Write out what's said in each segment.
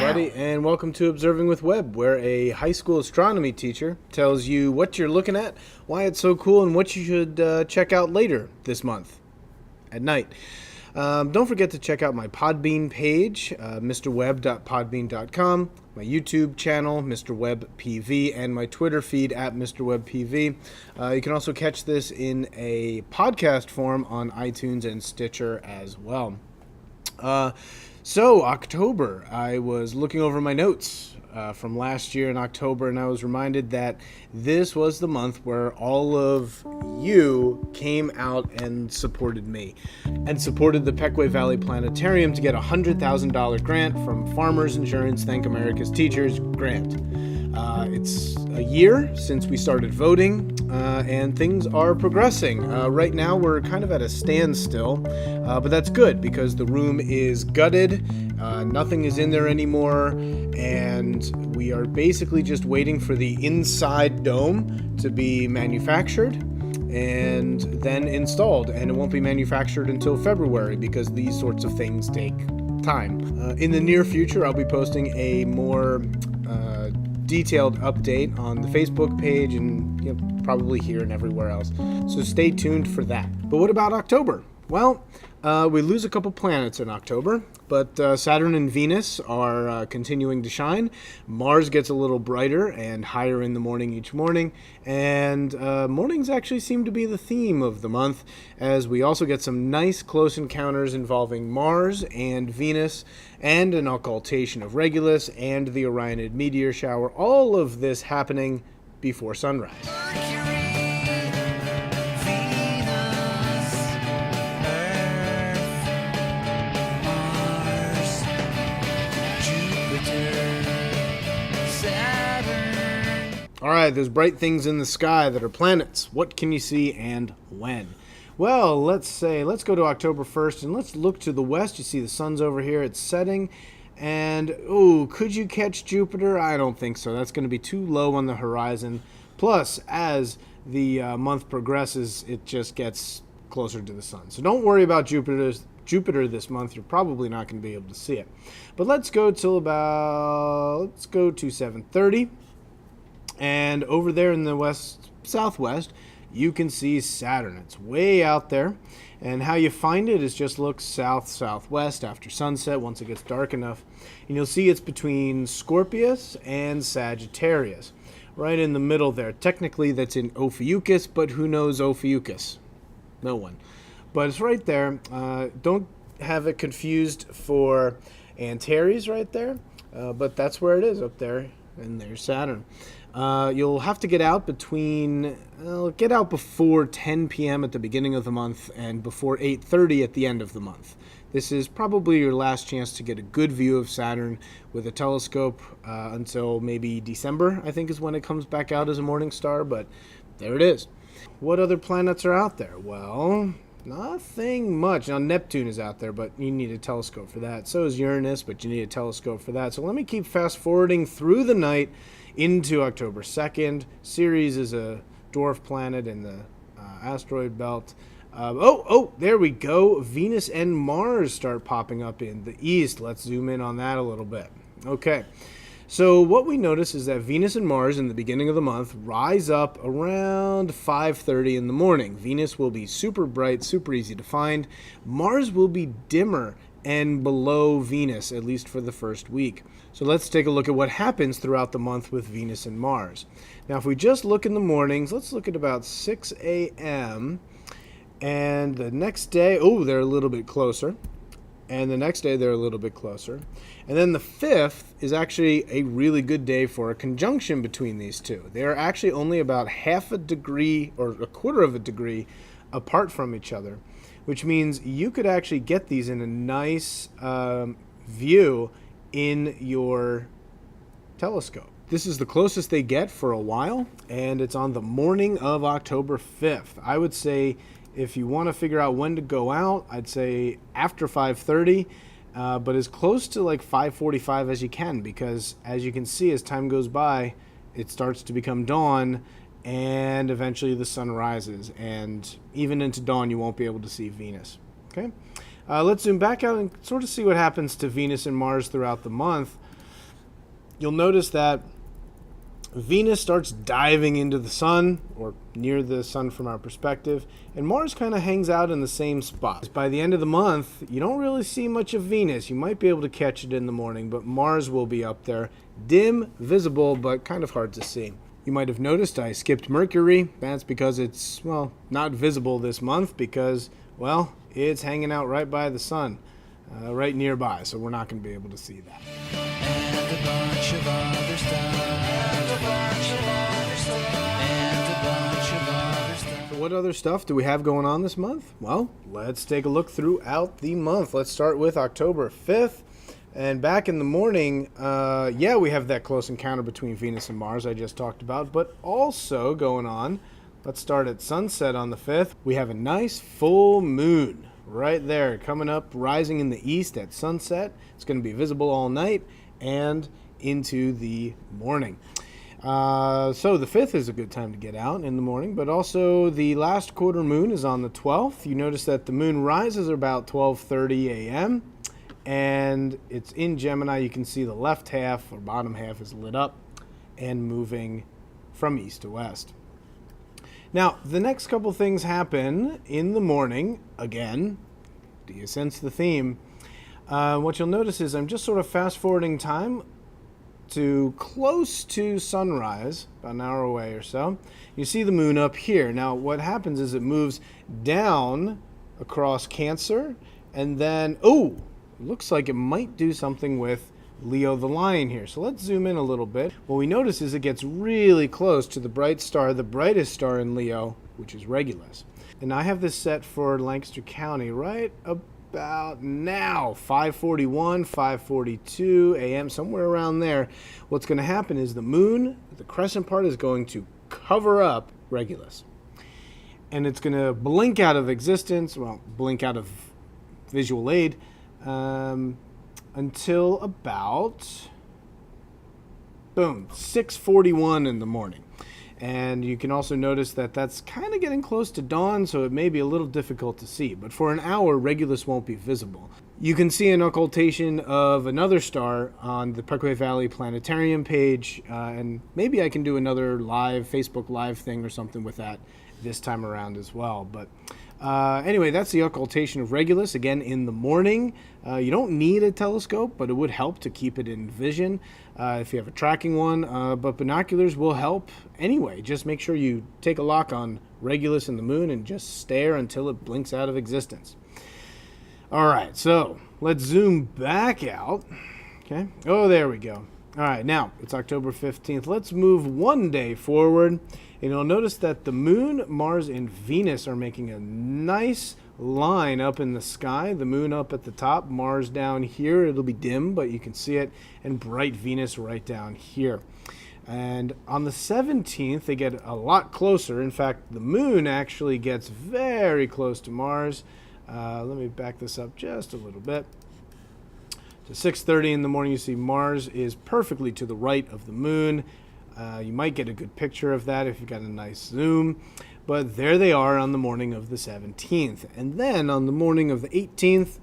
everybody, and welcome to Observing with Webb, where a high school astronomy teacher tells you what you're looking at, why it's so cool, and what you should check out later this month at night. Don't forget to check out my Podbean page, mrwebb.podbean.com, my YouTube channel, Mr. Webb PV, and my Twitter feed at Mr. Webb PV. You can also catch this in a podcast form on iTunes and Stitcher as well. So, October, I was looking over my notes from last year in October, and I was reminded that this was the month where all of you came out and supported me and supported the Pequea Valley Planetarium to get a $100,000 grant from Farmers Insurance Thank America's Teachers grant. It's a year since we started voting, and things are progressing. Right now, we're kind of at a standstill, but that's good because the room is gutted, nothing is in there anymore, and we are basically just waiting for the inside dome to be manufactured and then installed, and it won't be manufactured until February because these sorts of things take time. In the near future, I'll be posting a more detailed update on the Facebook page and probably here and everywhere else. So stay tuned for that. But what about October? Well, we lose a couple planets in October, but Saturn and Venus are continuing to shine. Mars gets a little brighter and higher in the morning each morning, and mornings actually seem to be the theme of the month, as we also get some nice close encounters involving Mars and Venus, and an occultation of Regulus and the Orionid Meteor shower, all of this happening before sunrise. All right, there's bright things in the sky that are planets. What can you see and when? Well, let's go to October 1st and let's look to the west. You see the sun's over here, it's setting. And, could you catch Jupiter? I don't think so. That's going to be too low on the horizon. Plus, as the month progresses, it just gets closer to the sun. So don't worry about Jupiter this month. You're probably not going to be able to see it. But let's go to 7:30. And over there in the southwest, you can see Saturn. It's way out there. And how you find it is just look south-southwest after sunset once it gets dark enough. And you'll see it's between Scorpius and Sagittarius. Right in the middle there. Technically, that's in Ophiuchus, but who knows Ophiuchus? No one. But it's right there. Don't have it confused for Antares right there. But that's where it is up there. And there's Saturn. You'll have to get out before 10 p.m. at the beginning of the month and before 8:30 at the end of the month. This is probably your last chance to get a good view of Saturn with a telescope until maybe December, I think is when it comes back out as a morning star, but there it is. What other planets are out there? Well, nothing much. Now, Neptune is out there, but you need a telescope for that. So is Uranus, but you need a telescope for that. So let me keep fast forwarding through the night into October 2nd. Ceres is a dwarf planet in the asteroid belt. There we go. Venus and Mars start popping up in the east. Let's zoom in on that a little bit. Okay. So what we notice is that Venus and Mars in the beginning of the month rise up around 5:30 in the morning. Venus will be super bright, super easy to find. Mars will be dimmer and below Venus, at least for the first week. So let's take a look at what happens throughout the month with Venus and Mars. Now, if we just look in the mornings, let's look at about 6 a.m. And the next day, they're a little bit closer. And the next day, they're a little bit closer. And then the 5th is actually a really good day for a conjunction between these two. They are actually only about half a degree or a quarter of a degree apart from each other, which means you could actually get these in a nice view in your telescope. This is the closest they get for a while, and it's on the morning of October 5th. I would say if you want to figure out when to go out, I'd say after 5:30, but as close to like 5:45 as you can, because as you can see, as time goes by, it starts to become dawn, and eventually the sun rises, and even into dawn, you won't be able to see Venus. Okay, let's zoom back out and sort of see what happens to Venus and Mars throughout the month. you'll notice that Venus starts diving into the sun, or near the sun from our perspective, and Mars kind of hangs out in the same spot. By the end of the month, you don't really see much of Venus. You might be able to catch it in the morning, but Mars will be up there. Dim, visible, but kind of hard to see. You might have noticed I skipped Mercury. That's because it's, well, not visible this month because, well, it's hanging out right by the sun, right nearby, so we're not going to be able to see that. And a bunch of other stuff. So what other stuff do we have going on this month? Well, let's take a look throughout the month. Let's start with October 5th. And back in the morning, we have that close encounter between Venus and Mars I just talked about. But also going on, let's start at sunset on the 5th. We have a nice full moon right there coming up, rising in the east at sunset. It's going to be visible all night and into the morning. So the 5th is a good time to get out in the morning, but also the last quarter moon is on the 12th. You notice that the moon rises about 12:30 a.m. and it's in Gemini. You can see the left half or bottom half is lit up and moving from east to west. Now, the next couple things happen in the morning. Again, do you sense the theme? What you'll notice is I'm just sort of fast forwarding time to close to sunrise, about an hour away or so. You see the moon up here. Now, what happens is it moves down across Cancer, and then, looks like it might do something with Leo the Lion here. So let's zoom in a little bit. What we notice is it gets really close to the bright star, the brightest star in Leo, which is Regulus. And I have this set for Lancaster County right about now, 5:41, 5:42 a.m., somewhere around there. What's going to happen is the moon, the crescent part, is going to cover up Regulus. And it's going to blink out of existence, blink out of visual aid, until about, 6:41 in the morning. And you can also notice that that's kind of getting close to dawn, so it may be a little difficult to see. But for an hour, Regulus won't be visible. You can see an occultation of another star on the Parkway Valley Planetarium page, and maybe I can do another live, Facebook Live thing or something with that this time around as well. But anyway, that's the occultation of Regulus, again, in the morning. You don't need a telescope, but it would help to keep it in vision if you have a tracking one. But binoculars will help anyway. Just make sure you take a lock on Regulus and the moon and just stare until it blinks out of existence. All right, so let's zoom back out. Okay. Oh, there we go. All right, now it's October 15th. Let's move one day forward. And you'll notice that the moon, Mars, and Venus are making a nice line up in the sky. The moon up at the top, Mars down here. It'll be dim, but you can see it. And bright Venus right down here. And on the 17th, they get a lot closer. In fact, the moon actually gets very close to Mars. Let me back this up just a little bit. To 6:30 in the morning, you see Mars is perfectly to the right of the moon. You might get a good picture of that if you've got a nice zoom. But there they are on the morning of the 17th. And then on the morning of the 18th,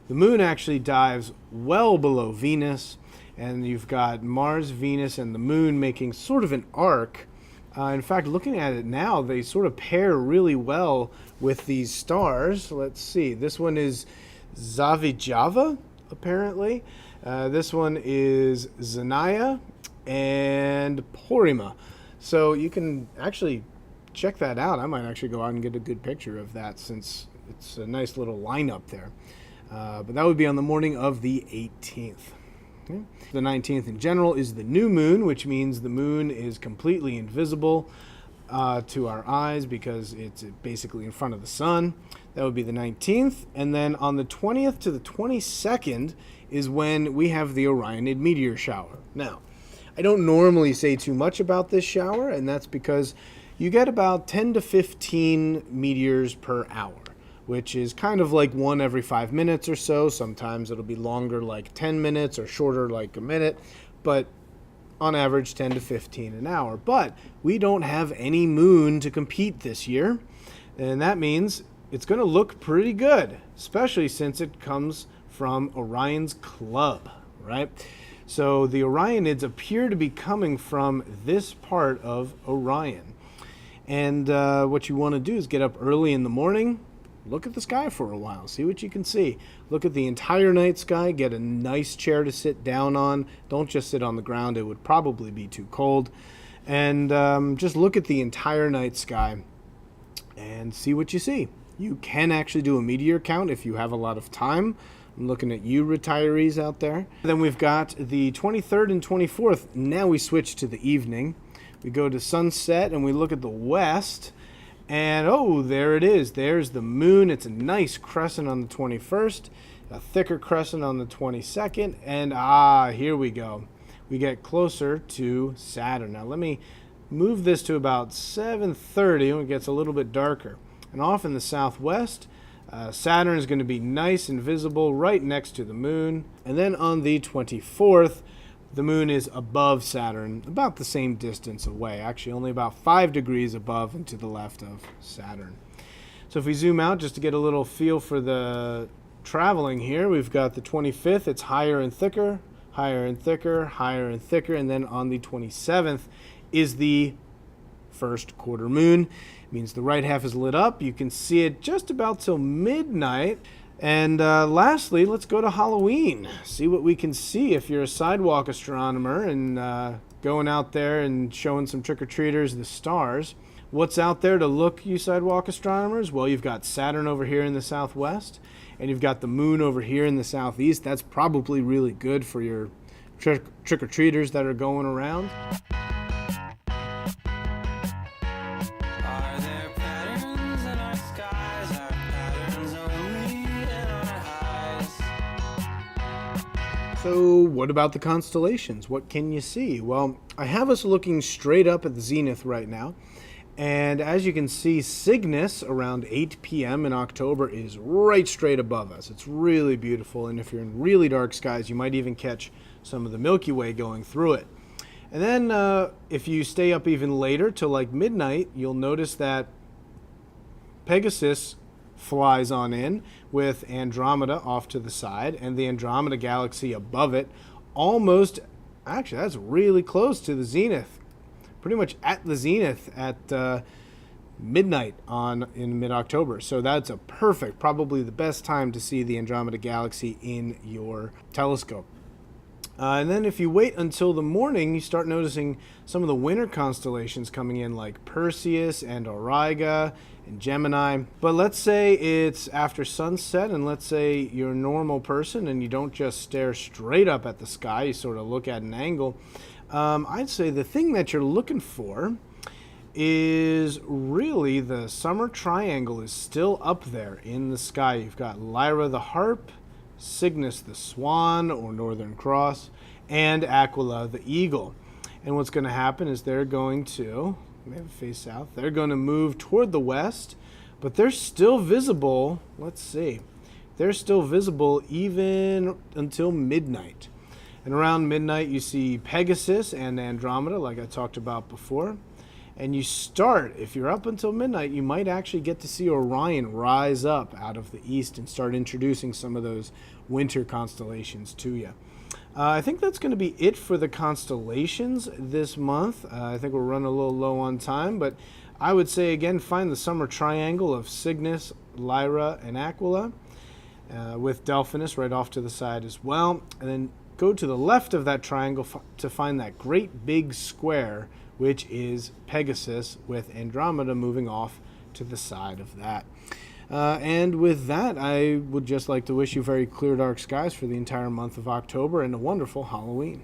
the moon actually dives well below Venus. And you've got Mars, Venus, and the moon making sort of an arc. In fact, looking at it now, they sort of pair really well with these stars. Let's see. This one is Zavijava, apparently. This one is Zanaya and Porima. So you can actually check that out. I might actually go out and get a good picture of that since it's a nice little lineup there. But that would be on the morning of the 18th. Okay. The 19th in general is the new moon, which means the moon is completely invisible to our eyes because it's basically in front of the sun. That would be the 19th. And then on the 20th to the 22nd is when we have the Orionid Meteor shower. Now, I don't normally say too much about this shower, and that's because you get about 10 to 15 meteors per hour, which is kind of like one every 5 minutes or so. Sometimes it'll be longer, like 10 minutes, or shorter, like a minute, but on average 10 to 15 an hour. But we don't have any moon to compete this year, and that means it's going to look pretty good, especially since it comes from Orion's club, right? So the Orionids appear to be coming from this part of Orion. And what you want to do is get up early in the morning, look at the sky for a while, see what you can see. Look at the entire night sky, get a nice chair to sit down on. Don't just sit on the ground, it would probably be too cold. And just look at the entire night sky and see what you see. You can actually do a meteor count if you have a lot of time. I'm looking at you retirees out there. Then we've got the 23rd and 24th. Now we switch to the evening. We go to sunset and we look at the west. And oh, there it is. There's the moon. It's a nice crescent on the 21st, a thicker crescent on the 22nd. And here we go. We get closer to Saturn. Now let me move this to about 7:30 when it gets a little bit darker. And off in the southwest, Saturn is going to be nice and visible right next to the moon. And then on the 24th, the moon is above Saturn, about the same distance away, actually only about 5 degrees above and to the left of Saturn. So if we zoom out just to get a little feel for the traveling here, we've got the 25th, it's higher and thicker, higher and thicker, higher and thicker, and then on the 27th is the first quarter moon. It means the right half is lit up. You can see it just about till midnight. And lastly, let's go to Halloween. See what we can see if you're a sidewalk astronomer and going out there and showing some trick-or-treaters the stars. What's out there to look, you sidewalk astronomers? Well, you've got Saturn over here in the southwest, and you've got the moon over here in the southeast. That's probably really good for your trick-or-treaters that are going around. Are there patterns in our skies? Are patterns only in our eyes? So what about the constellations? What can you see? Well, I have us looking straight up at the zenith right now. And as you can see, Cygnus around 8 p.m. in October is right straight above us. It's really beautiful, and if you're in really dark skies, you might even catch some of the Milky Way going through it. And then if you stay up even later till like midnight, you'll notice that Pegasus flies on in with Andromeda off to the side, and the Andromeda galaxy above it, almost, actually that's really close to the zenith. Pretty much at the zenith at midnight in mid-October. So that's a perfect, probably the best time to see the Andromeda galaxy in your telescope. And then if you wait until the morning, you start noticing some of the winter constellations coming in, like Perseus and Auriga and Gemini. But let's say it's after sunset, and let's say you're a normal person and you don't just stare straight up at the sky, you sort of look at an angle. I'd say the thing that you're looking for is really the summer triangle is still up there in the sky. You've got Lyra the Harp, Cygnus the Swan or Northern Cross, and Aquila the Eagle. And what's going to happen is they're going to, maybe face south, they're going to move toward the west, but they're still visible, let's see, they're still visible even until midnight. And around midnight, you see Pegasus and Andromeda, like I talked about before. And you start, if you're up until midnight, you might actually get to see Orion rise up out of the east and start introducing some of those winter constellations to you. I think that's going to be it for the constellations this month. I think we're running a little low on time, but I would say, again, find the summer triangle of Cygnus, Lyra, and Aquila, with Delphinus right off to the side as well. And then go to the left of that triangle to find that great big square, which is Pegasus, with Andromeda moving off to the side of that. And with that, I would just like to wish you very clear dark skies for the entire month of October and a wonderful Halloween.